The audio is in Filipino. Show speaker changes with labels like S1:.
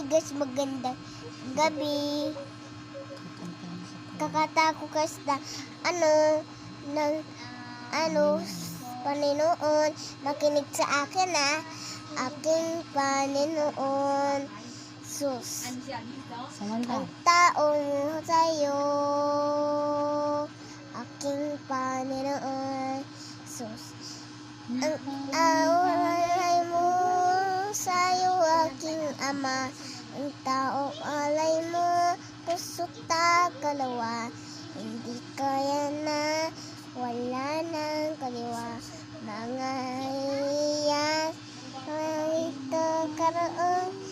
S1: guys, magandang gabi. Kakata ko guys na ng Panginoon, makinig sa akin aking Panginoon. Sus, ang taong sa'yo, aking Panginoon. Sus, ang alay mo sa'yo, aking Ama. Ang taong alay mo, puso't kalawa. Hindi kaya na wala ng kaliwa. Mga iyan, ito karoon